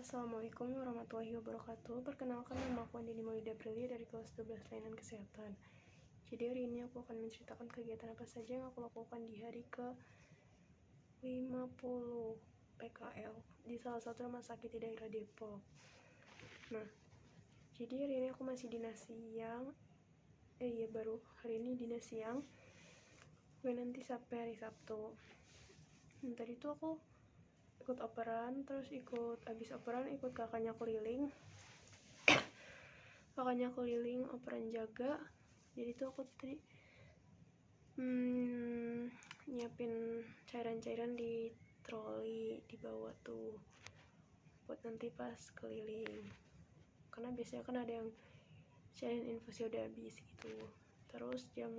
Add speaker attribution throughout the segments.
Speaker 1: Assalamualaikum warahmatullahi wabarakatuh. Perkenalkan, nama aku Andini Maulida Aprilia dari kelas 12 Layanan Kesehatan. Jadi hari ini aku akan menceritakan kegiatan apa saja yang aku lakukan di hari ke-50 PKL di salah satu rumah sakit di daerah Depok. Nah, jadi hari ini aku masih dinas siang. Baru hari ini dinas siang. Gue nanti sampai hari Sabtu. Tadi tuh aku ikut operan, terus abis operan ikut kakaknya keliling operan jaga. Jadi tuh aku tadi nyiapin cairan-cairan di troli dibawa tuh buat nanti pas keliling, karena biasanya kan ada yang cairan infusnya udah habis gitu. Terus jam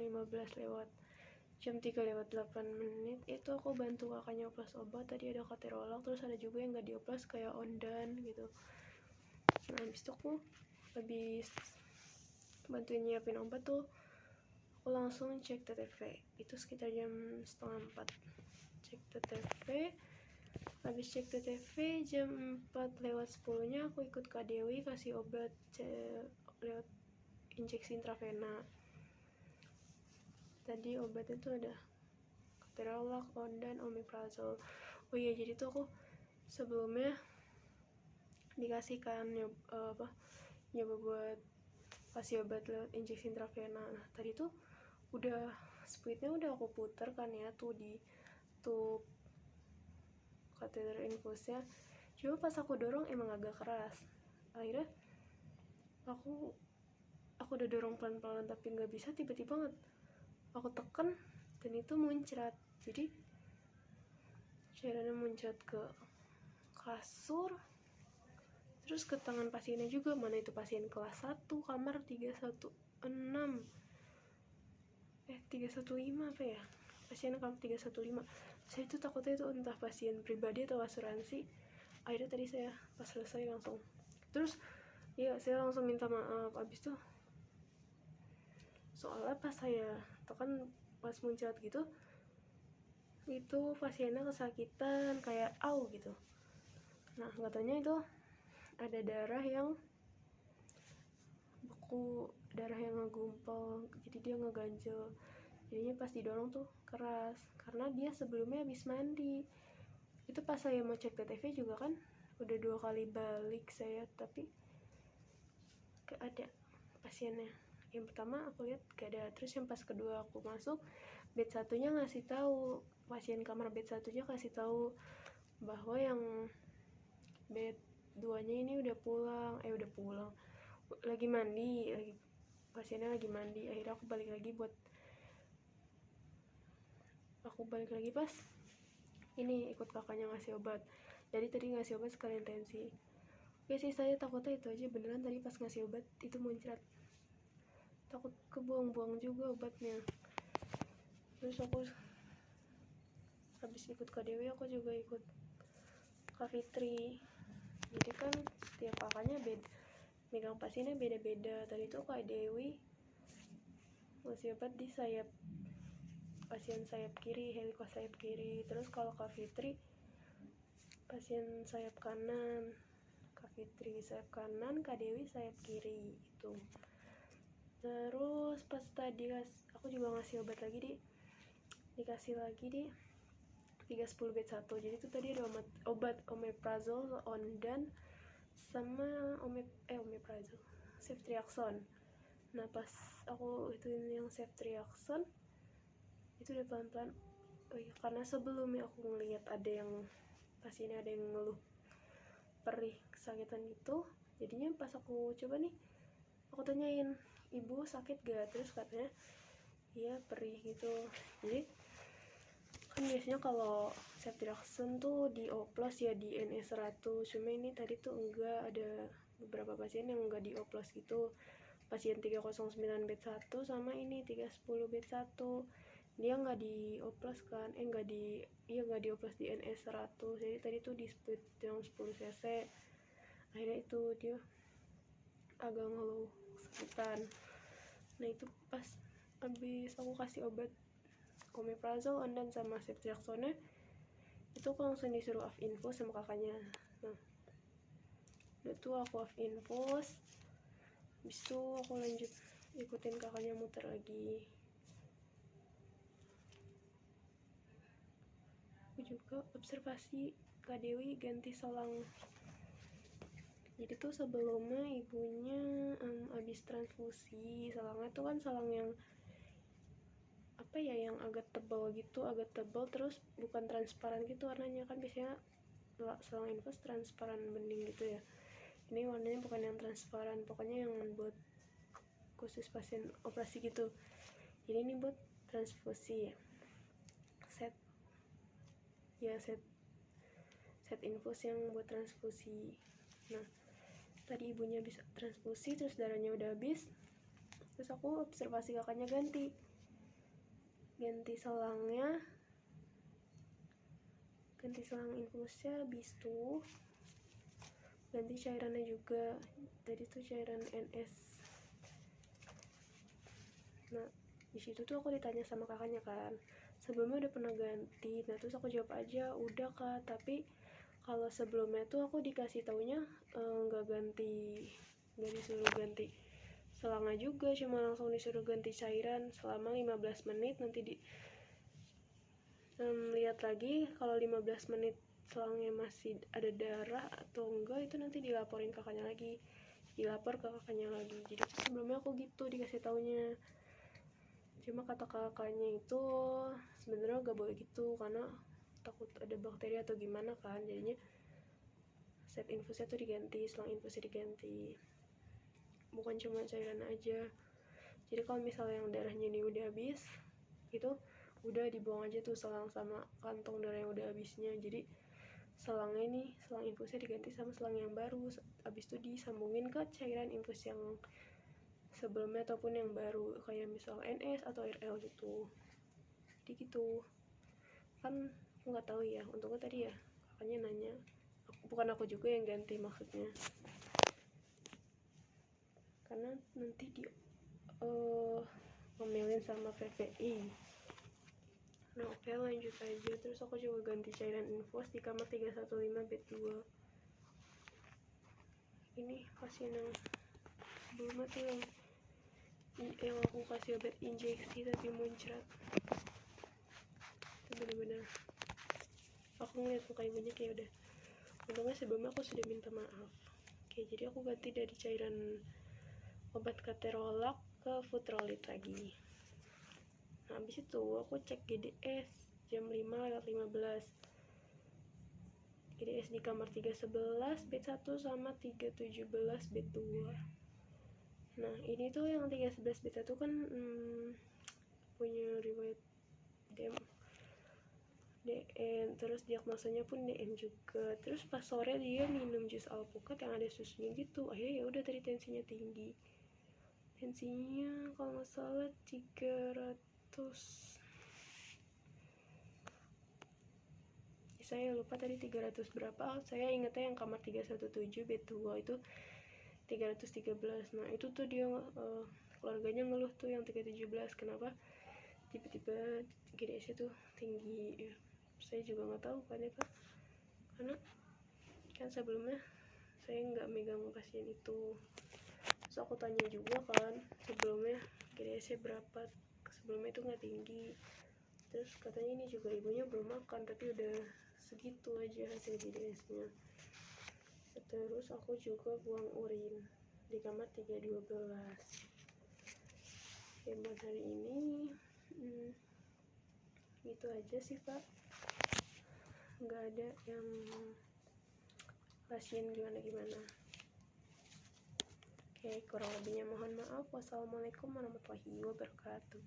Speaker 1: 3:08 itu aku bantu kakaknya oplos obat. Tadi ada keterolak, terus ada juga yang gak dioplos kayak ondan gitu. Nah habis itu aku habis bantuin nyiapin obat tuh, aku langsung cek TTV. Itu sekitar jam 3:30 cek TTV. Habis cek TTV jam 4:10 nya aku ikut Kak Dewi kasih obat lewat injeksi intravena. Tadi obatnya tuh ada keterolak, ondan, omeprazol. Oh iya, jadi tuh aku sebelumnya dikasihkan nyoba buat kasih obat lewat injeksi intravena. Nah tadi tuh udah splitnya udah aku puter kan ya tuh di tube kateter infusnya. Cuma pas aku dorong emang agak keras. Akhirnya aku udah dorong pelan-pelan tapi nggak bisa, tiba-tiba aku tekan dan itu muncrat. Jadi cairannya muncrat ke kasur, terus ke tangan pasiennya juga. Mana itu pasien kelas 1 kamar 315 apa ya, pasien kamar 315. Saya itu takutnya itu entah pasien pribadi atau asuransi. Akhirnya tadi saya pas selesai langsung saya langsung minta maaf. Abis itu soalnya pas saya tekan pas muncrat gitu, itu pasiennya kesakitan kayak gitu. Nah nggak taunya itu ada darah yang beku, darah yang ngegumpal, jadi dia ngeganjel. Jadinya pas didorong tuh keras karena dia sebelumnya habis mandi. Itu pas saya mau cek TTV juga kan udah 2 kali balik saya, tapi gak ada pasiennya. Yang pertama aku lihat gak ada, terus yang pas kedua aku masuk bed satunya ngasih tahu, pasien kamar bed satunya kasih tahu bahwa yang bed 2-nya ini udah pulang, lagi mandi, pasiennya lagi mandi. Akhirnya aku balik lagi pas ini ikut kakaknya ngasih obat. Jadi tadi ngasih obat sekalian tensi. Oke sih, saya takutnya itu aja beneran. Tadi pas ngasih obat itu muncrat, takut kebuang-buang juga obatnya. Terus aku habis ikut Kak Dewi, aku juga ikut Kak Fitri. Jadi kan setiap kakaknya megang pasiennya beda-beda. Tadi tuh Kak Dewi ngasih obat di pasien sayap kiri, helikos sayap kiri. Terus kalau Kak Fitri pasien sayap kanan. Kak Fitri sayap kanan, Kak Dewi sayap kiri itu. Terus pas tadi aku juga ngasih obat lagi dikasih lagi di 310 bed 1. Jadi itu tadi ada obat omeprazol, ondan, sama omeprazol, ceftriaxone. Nah pas aku itu yang ceftriaxone itu udah pelan-pelan. Karena sebelumnya aku ngelihat ada yang pasiennya ada yang ngeluh perih, kesakitan gitu. Jadinya pas aku coba nih, aku tanyain, ibu sakit gak? Terus katanya iya perih gitu. Jadi kan biasanya kalau ceftriaxone tuh dioplos ya di NS 100. Cuma ini tadi tuh enggak, ada beberapa pasien yang enggak dioplos gitu. Pasien 309 bed 1 sama ini 310 bed 1. Dia enggak dioplos kan, enggak dioplos di NS 100. Jadi tadi tuh di split yang 10 cc. Akhirnya itu dia agak ngeluh kesakitan. Nah itu pas habis aku kasih obat omeprazol, ondan, sama ceftriaxone, itu aku langsung disuruh info sama kakaknya. Nah itu aku off infus, habis itu aku lanjut ikutin kakaknya muter lagi. Aku juga observasi Kak Dewi ganti selang. Jadi tuh sebelumnya ibunya habis transfusi, selangnya tuh kan selang yang apa ya, yang agak tebal gitu, agak tebal, terus bukan transparan gitu warnanya, kan biasanya selang infus transparan bening gitu ya. Ini warnanya bukan yang transparan, pokoknya yang buat khusus pasien operasi gitu. Jadi ini buat transfusi ya. Set infus yang buat transfusi. Nah, tadi ibunya bisa transfusi, terus darahnya udah habis, terus aku observasi kakaknya ganti selangnya, ganti selang infusnya, habis tuh ganti cairannya juga. Tadi tuh cairan NS. Nah, di situ tuh aku ditanya sama kakaknya kan, sebelumnya udah pernah ganti. Nah, terus aku jawab aja udah Kak, tapi kalau sebelumnya tuh aku dikasih taunya nggak disuruh ganti selangnya juga, cuma langsung disuruh ganti cairan selama 15 menit. Nanti lihat lagi kalau 15 menit selangnya masih ada darah atau enggak, itu nanti dilaporin kakaknya lagi, dilapor ke kakaknya lagi. Jadi sebelumnya aku gitu dikasih taunya, cuma kata kakaknya itu sebenarnya gak boleh gitu karena takut ada bakteri atau gimana kan. Jadinya set infusnya tuh diganti, selang infusnya diganti, bukan cuma cairan aja. Jadi kalau misalnya yang darahnya ini udah habis, itu udah dibuang aja tuh selang sama kantong darah yang udah habisnya. Jadi selangnya nih, selang infusnya diganti sama selang yang baru, habis itu disambungin ke cairan infus yang sebelumnya ataupun yang baru, kayak misal NS atau RL gitu. Jadi gitu kan, aku nggak tahu ya, untungnya tadi ya kakaknya nanya, bukan aku juga yang ganti maksudnya, karena nanti di ngomelin sama PPI. Nah oke, lanjut aja. Terus aku juga ganti cairan infus di kamar 315 bed 2. Ini pasien yang sebelumnya tuh yang aku kasih obat injeksi tapi muncrat. Itu bener-bener aku ngeliat muka ibunya kayak udah, untungnya sebelumnya aku sudah minta maaf. Oke, jadi aku ganti dari cairan obat keterolak ke futrolid lagi. Nah, habis itu aku cek GDS jam 5:15. GDS di kamar 311 bed 1 sama 317 bed 2. Nah, ini tuh yang 311 bed 1 kan punya riwayat DM, terus diagnosanya pun DM juga. Terus pas sore dia minum jus alpukat yang ada susunya gitu. Akhirnya ya udah, tadi tensinya tinggi. Tensinya kalau nggak salah 300. Saya lupa tadi 300 berapa. Saya ingetnya yang kamar 317 bed 2 itu 313. Nah, itu tuh dia keluarganya ngeluh tuh yang 317, kenapa tiba-tiba GDS itu tinggi ya. Saya juga nggak tahu kan ya Pak, karena kan sebelumnya saya nggak megang pasien itu. Terus aku tanya juga kan sebelumnya GDS-nya berapa, sebelumnya itu nggak tinggi. Terus katanya ini juga ibunya belum makan tapi udah segitu aja hasil GDS-nya. Terus aku juga buang urin di kamar 312. Ya buat hari ini gitu aja sih Pak, nggak ada yang pasien gimana-gimana. Oke, kurang lebihnya mohon maaf. Wassalamualaikum warahmatullahi wabarakatuh.